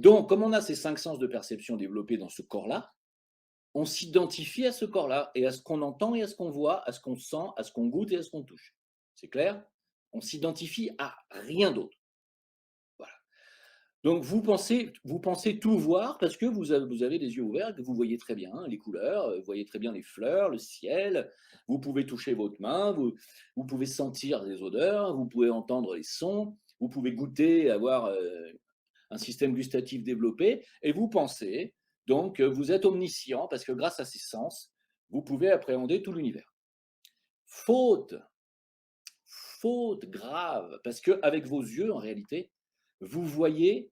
Donc, comme on a ces 5 sens de perception développés dans ce corps-là, on s'identifie à ce corps-là et à ce qu'on entend et à ce qu'on voit, à ce qu'on sent, à ce qu'on goûte et à ce qu'on touche. C'est clair? On s'identifie à rien d'autre. Voilà. Donc vous pensez tout voir parce que vous avez les yeux ouverts et que vous voyez très bien les couleurs, vous voyez très bien les fleurs, le ciel, vous pouvez toucher votre main, vous pouvez sentir les odeurs, vous pouvez entendre les sons, vous pouvez goûter, avoir, un système gustatif développé et vous pensez donc que vous êtes omniscient parce que grâce à ces sens, vous pouvez appréhender tout l'univers. Faute, faute grave, parce qu'avec vos yeux, en réalité, vous voyez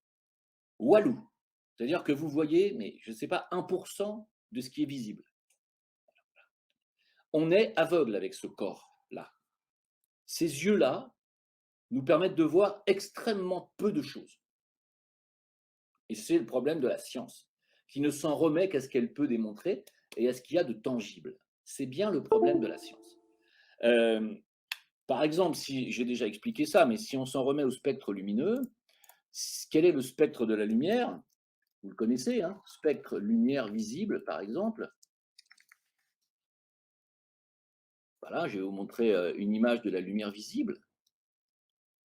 Walou. C'est-à-dire que vous voyez, mais je ne sais pas, 1% de ce qui est visible. On est aveugle avec ce corps-là. Ces yeux-là nous permettent de voir extrêmement peu de choses. Et c'est le problème de la science, qui ne s'en remet qu'à ce qu'elle peut démontrer et à ce qu'il y a de tangible. C'est bien le problème de la science. Euh, Par exemple, si j'ai déjà expliqué ça, mais si on s'en remet au spectre lumineux, quel est le spectre de la lumière? Vous le connaissez, hein, spectre lumière visible, par exemple. Voilà, je vais vous montrer une image de la lumière visible,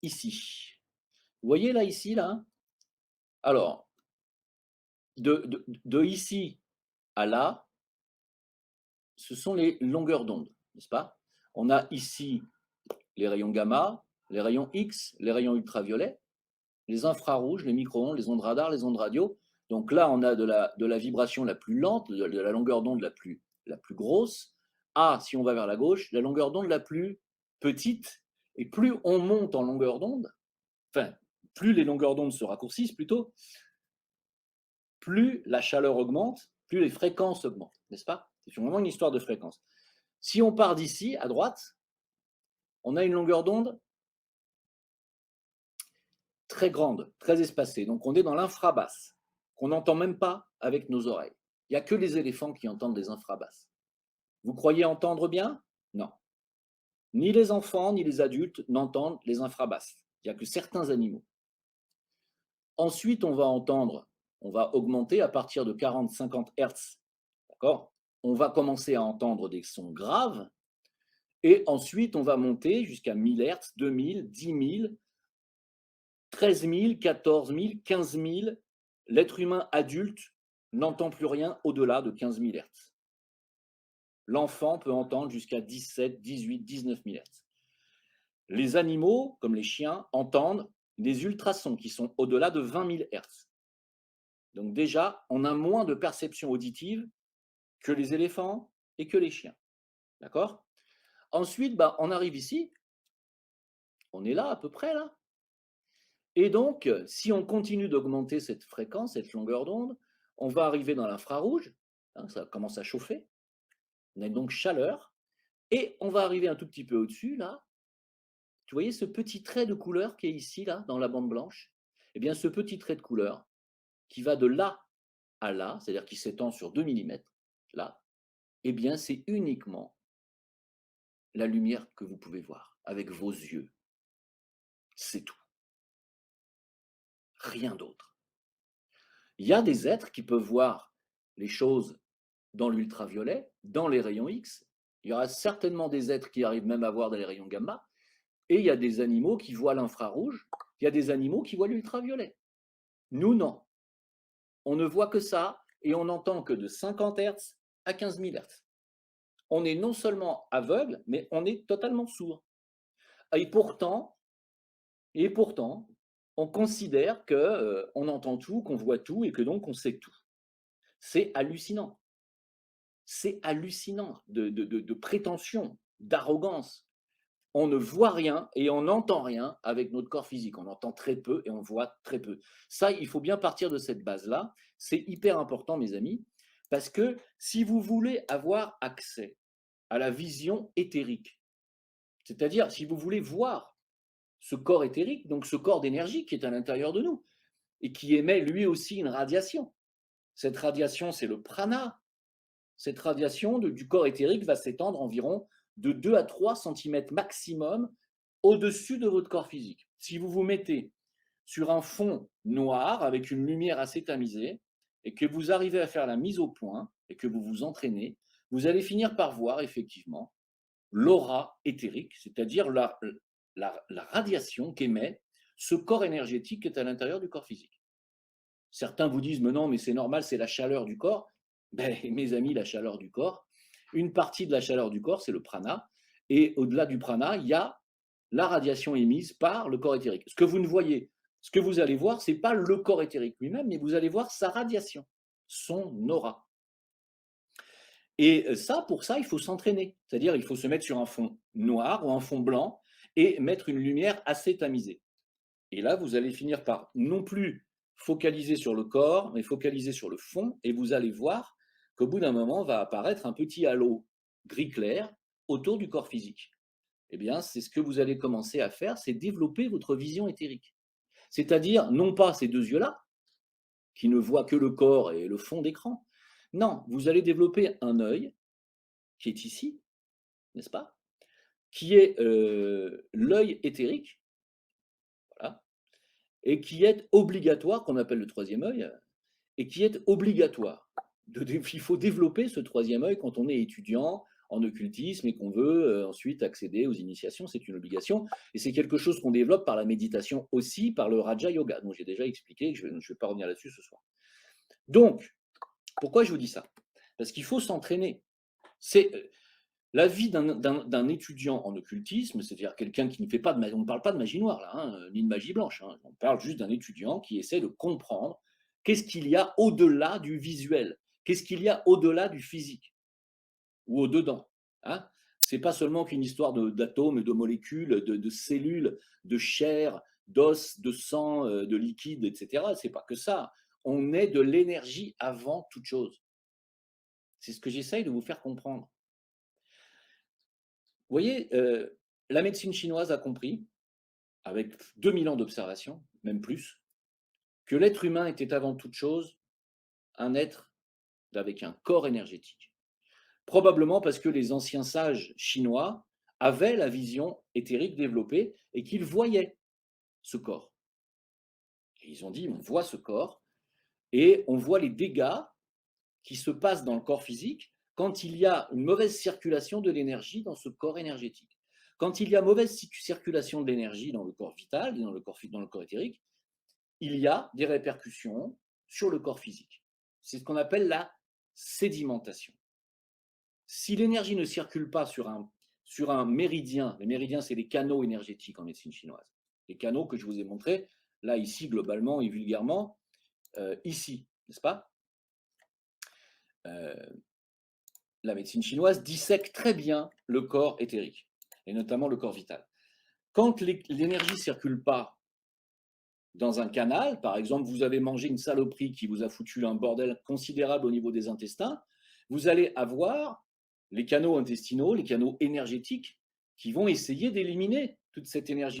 ici. Vous voyez là, ici, là? Alors, de ici à là, ce sont les longueurs d'onde, n'est-ce pas? On a ici les rayons gamma, les rayons X, les rayons ultraviolets, les infrarouges, les micro-ondes, les ondes radar, les ondes radio. Donc là, on a de la vibration la plus lente, de la longueur d'onde la plus grosse. A, si on va vers la gauche, la longueur d'onde la plus petite. Et plus on monte en longueur d'onde, enfin, plus les longueurs d'onde se raccourcissent plutôt, plus la chaleur augmente, plus les fréquences augmentent, n'est-ce pas? C'est vraiment une histoire de fréquence. Si on part d'ici, à droite, on a une longueur d'onde très grande, très espacée. Donc on est dans l'infrabasse, qu'on n'entend même pas avec nos oreilles. Il n'y a que les éléphants qui entendent des infrabasses. Vous croyez entendre bien? Non. Ni les enfants, ni les adultes n'entendent les infrabasses. Il n'y a que certains animaux. Ensuite, on va augmenter à partir de 40-50 Hertz. D'accord? On va commencer à entendre des sons graves. Et ensuite, on va monter jusqu'à 1000 Hertz, 2000, 10 000, 13 000, 14 000, 15 000. L'être humain adulte n'entend plus rien au-delà de 15 000 Hertz. L'enfant peut entendre jusqu'à 17, 18, 19 000 Hertz. Les animaux, comme les chiens, entendent des ultrasons qui sont au-delà de 20 000 Hertz. Donc déjà, on a moins de perception auditive que les éléphants et que les chiens. D'accord? Ensuite, on arrive ici. On est là, à peu près là. Et donc, si on continue d'augmenter cette fréquence, cette longueur d'onde, on va arriver dans l'infrarouge. Hein, ça commence à chauffer. On a donc chaleur. Et on va arriver un tout petit peu au-dessus, là. Tu voyez ce petit trait de couleur qui est ici, là, dans la bande blanche? Eh bien, ce petit trait de couleur, qui va de là à là, c'est-à-dire qui s'étend sur 2 millimètres, là, eh bien, c'est uniquement la lumière que vous pouvez voir avec vos yeux. C'est tout. Rien d'autre. Il y a des êtres qui peuvent voir les choses dans l'ultraviolet, dans les rayons X. Il y aura certainement des êtres qui arrivent même à voir dans les rayons gamma. Et il y a des animaux qui voient l'infrarouge. Il y a des animaux qui voient l'ultraviolet. Nous, non. On ne voit que ça et on n'entend que de 50 Hertz à 15 000 Hertz. On est non seulement aveugle, mais on est totalement sourd. Et pourtant, on considère qu'on entend tout, qu'on voit tout et que donc on sait tout. C'est hallucinant. C'est hallucinant de prétention, d'arrogance. On ne voit rien et on n'entend rien avec notre corps physique. On entend très peu et on voit très peu. Ça, il faut bien partir de cette base-là. C'est hyper important, mes amis, parce que si vous voulez avoir accès à la vision éthérique, c'est-à-dire si vous voulez voir ce corps éthérique, donc ce corps d'énergie qui est à l'intérieur de nous et qui émet lui aussi une radiation. Cette radiation, c'est le prana. Cette radiation du corps éthérique va s'étendre environ de 2 à 3 cm maximum au-dessus de votre corps physique. Si vous vous mettez sur un fond noir avec une lumière assez tamisée et que vous arrivez à faire la mise au point et que vous vous entraînez, vous allez finir par voir effectivement l'aura éthérique, c'est-à-dire la radiation qu'émet ce corps énergétique qui est à l'intérieur du corps physique. Certains vous disent, mais non, mais c'est normal, c'est la chaleur du corps. Ben, mes amis, la chaleur du corps, une partie de la chaleur du corps, c'est le prana. Et au-delà du prana, il y a la radiation émise par le corps éthérique. Ce que vous ne voyez, ce que vous allez voir, ce n'est pas le corps éthérique lui-même, mais vous allez voir sa radiation, son aura. Et ça, pour ça, il faut s'entraîner. C'est-à-dire, il faut se mettre sur un fond noir ou un fond blanc et mettre une lumière assez tamisée. Et là, vous allez finir par non plus focaliser sur le corps, mais focaliser sur le fond, et vous allez voir qu'au bout d'un moment va apparaître un petit halo gris clair autour du corps physique. Eh bien, c'est ce que vous allez commencer à faire, c'est développer votre vision éthérique. C'est-à-dire, non pas ces deux yeux-là, qui ne voient que le corps et le fond d'écran. Non, vous allez développer un œil qui est ici, n'est-ce pas? Qui est l'œil éthérique, voilà, et qui est obligatoire, qu'on appelle le troisième œil, et qui est obligatoire. Il faut développer ce troisième œil quand on est étudiant en occultisme et qu'on veut ensuite accéder aux initiations, c'est une obligation. Et c'est quelque chose qu'on développe par la méditation aussi, par le Raja Yoga, dont j'ai déjà expliqué, je ne vais pas revenir là-dessus ce soir. Donc, pourquoi je vous dis ça? Parce qu'il faut s'entraîner. C'est la vie d'un étudiant en occultisme, c'est-à-dire quelqu'un qui ne fait pas de magie, on ne parle pas de magie noire là, hein, ni de magie blanche, hein, on parle juste d'un étudiant qui essaie de comprendre qu'est-ce qu'il y a au-delà du visuel, qu'est-ce qu'il y a au-delà du physique, ou au-dedans. Hein. Ce n'est pas seulement qu'une histoire d'atomes, de molécules, de cellules, de chair, d'os, de sang, de liquide, etc. Ce n'est pas que ça. On est de l'énergie avant toute chose. C'est ce que j'essaye de vous faire comprendre. Vous voyez, la médecine chinoise a compris, avec 2000 ans d'observation, même plus, que l'être humain était avant toute chose un être avec un corps énergétique. Probablement parce que les anciens sages chinois avaient la vision éthérique développée et qu'ils voyaient ce corps. Et ils ont dit, on voit ce corps et on voit les dégâts qui se passent dans le corps physique quand il y a une mauvaise circulation de l'énergie dans ce corps énergétique. Quand il y a mauvaise circulation de l'énergie dans le corps vital, dans le corps éthérique, il y a des répercussions sur le corps physique. C'est ce qu'on appelle la sédimentation. Si l'énergie ne circule pas sur un méridien, les méridiens, c'est les canaux énergétiques en médecine chinoise. Les canaux que je vous ai montrés, là, ici, globalement et vulgairement, ici, n'est-ce pas? La médecine chinoise dissèque très bien le corps éthérique, et notamment le corps vital. Quand l'énergie ne circule pas dans un canal, par exemple, vous avez mangé une saloperie qui vous a foutu un bordel considérable au niveau des intestins, vous allez avoir les canaux intestinaux, les canaux énergétiques, qui vont essayer d'éliminer toute cette énergie.